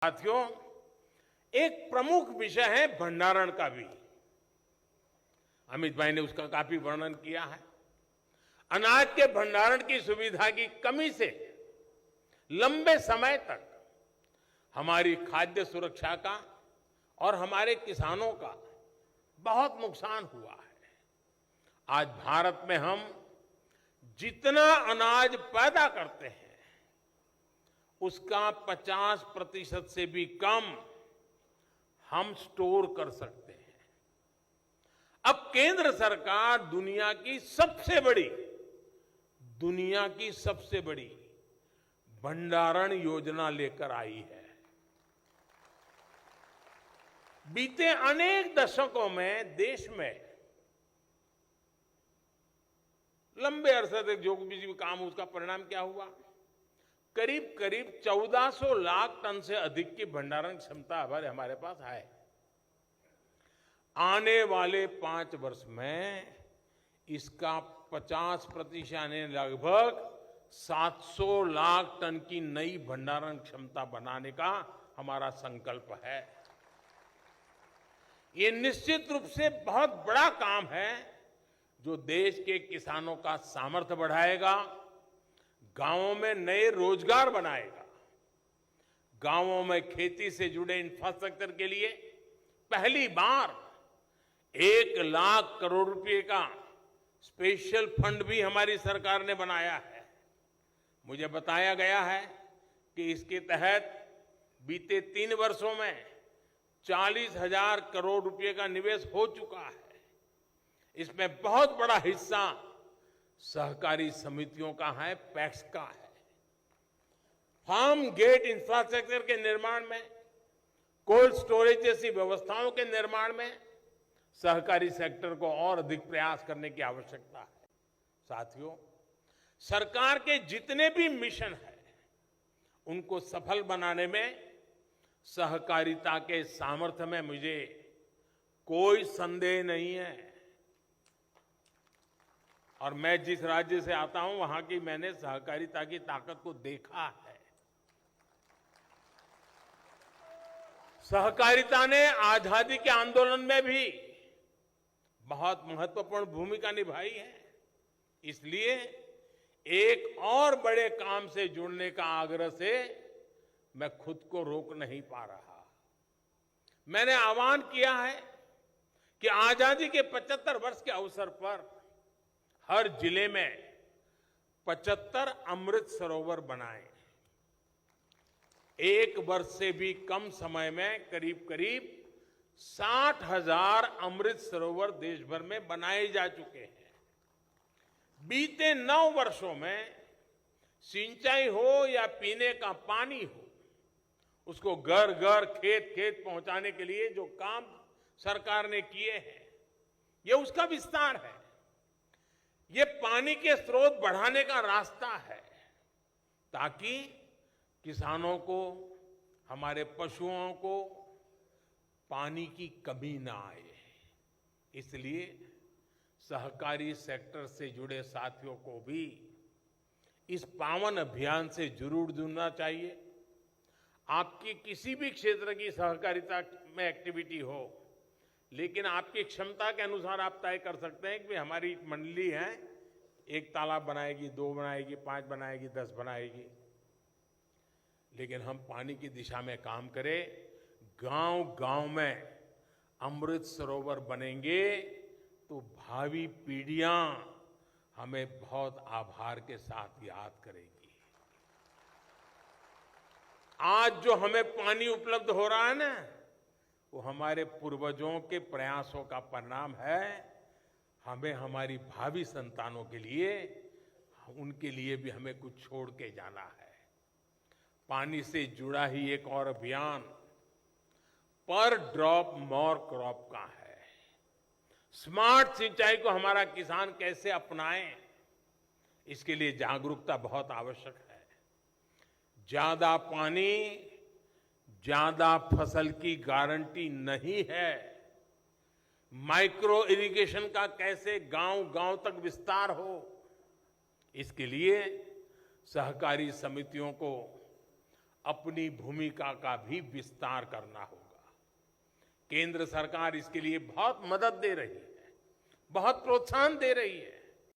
साथियों, एक प्रमुख विषय है भंडारण का भी। अमित भाई ने उसका काफी वर्णन किया है। अनाज के भंडारण की सुविधा की कमी से लंबे समय तक हमारी खाद्य सुरक्षा का और हमारे किसानों का बहुत नुकसान हुआ है। आज भारत में हम जितना अनाज पैदा करते हैं उसका 50% से भी कम हम स्टोर कर सकते हैं। अब केंद्र सरकार दुनिया की सबसे बड़ी भंडारण योजना लेकर आई है। बीते अनेक दशकों में देश में लंबे अरसे तक जो भी काम उसका परिणाम क्या हुआ, करीब 1400 लाख टन से अधिक की भंडारण क्षमता हमारे पास है। आने वाले 5 वर्ष में इसका 50% यानी लगभग 700 लाख टन की नई भंडारण क्षमता बनाने का हमारा संकल्प है। ये निश्चित रूप से बहुत बड़ा काम है जो देश के किसानों का सामर्थ्य बढ़ाएगा, गांवों में नए रोजगार बनाएगा, गांवों में खेती से जुड़े इंफ्रास्ट्रक्चर के लिए पहली बार 1 लाख करोड़ रुपए का स्पेशल फंड भी हमारी सरकार ने बनाया है। मुझे बताया गया है कि इसके तहत बीते 3 वर्षों में 40,000 करोड़ रुपए का निवेश हो चुका है। इसमें बहुत बड़ा हिस्सा सहकारी समितियों का है, पैक्स का है। फार्म गेट इंफ्रास्ट्रक्चर के निर्माण में, कोल्ड स्टोरेज जैसी व्यवस्थाओं के निर्माण में सहकारी सेक्टर को और अधिक प्रयास करने की आवश्यकता है। साथियों, सरकार के जितने भी मिशन हैं उनको सफल बनाने में सहकारिता के सामर्थ्य में मुझे कोई संदेह नहीं है। और मैं जिस राज्य से आता हूं वहां की मैंने सहकारिता की ताकत को देखा है। सहकारिता ने आजादी के आंदोलन में भी बहुत महत्वपूर्ण भूमिका निभाई है। इसलिए एक और बड़े काम से जुड़ने का आग्रह से मैं खुद को रोक नहीं पा रहा। मैंने आह्वान किया है कि आजादी के 75 वर्ष के अवसर पर हर जिले में 75 अमृत सरोवर बनाएं। 1 वर्ष से भी कम समय में करीब 60,000 अमृत सरोवर देश भर में बनाए जा चुके हैं। बीते 9 वर्षों में सिंचाई हो या पीने का पानी हो, उसको घर घर खेत खेत पहुंचाने के लिए जो काम सरकार ने किए हैं, ये उसका विस्तार है। ये पानी के स्रोत बढ़ाने का रास्ता है ताकि किसानों को, हमारे पशुओं को पानी की कमी ना आए। इसलिए सहकारी सेक्टर से जुड़े साथियों को भी इस पावन अभियान से जरूर जुड़ना चाहिए। आपकी किसी भी क्षेत्र की सहकारिता में एक्टिविटी हो, लेकिन आपकी क्षमता के अनुसार आप तय कर सकते हैं कि हमारी मंडली है, 1 तालाब बनाएगी, 2 बनाएगी, 5 बनाएगी, 10 बनाएगी। लेकिन हम पानी की दिशा में काम करें, गांव-गांव में अमृत सरोवर बनेंगे तो भावी पीढ़ियां हमें बहुत आभार के साथ याद करेंगी। आज जो हमें पानी उपलब्ध हो रहा है ना, वो हमारे पूर्वजों के प्रयासों का परिणाम है। हमें हमारी भावी संतानों के लिए, उनके लिए भी हमें कुछ छोड़ के जाना है। पानी से जुड़ा ही एक और अभियान पर ड्रॉप मोर क्रॉप का है। स्मार्ट सिंचाई को हमारा किसान कैसे अपनाए, इसके लिए जागरूकता बहुत आवश्यक है। ज्यादा पानी ज्यादा फसल की गारंटी नहीं है। माइक्रो इरिगेशन का कैसे गांव-गांव तक विस्तार हो, इसके लिए सहकारी समितियों को अपनी भूमिका का भी विस्तार करना होगा। केंद्र सरकार इसके लिए बहुत मदद दे रही है, बहुत प्रोत्साहन दे रही है।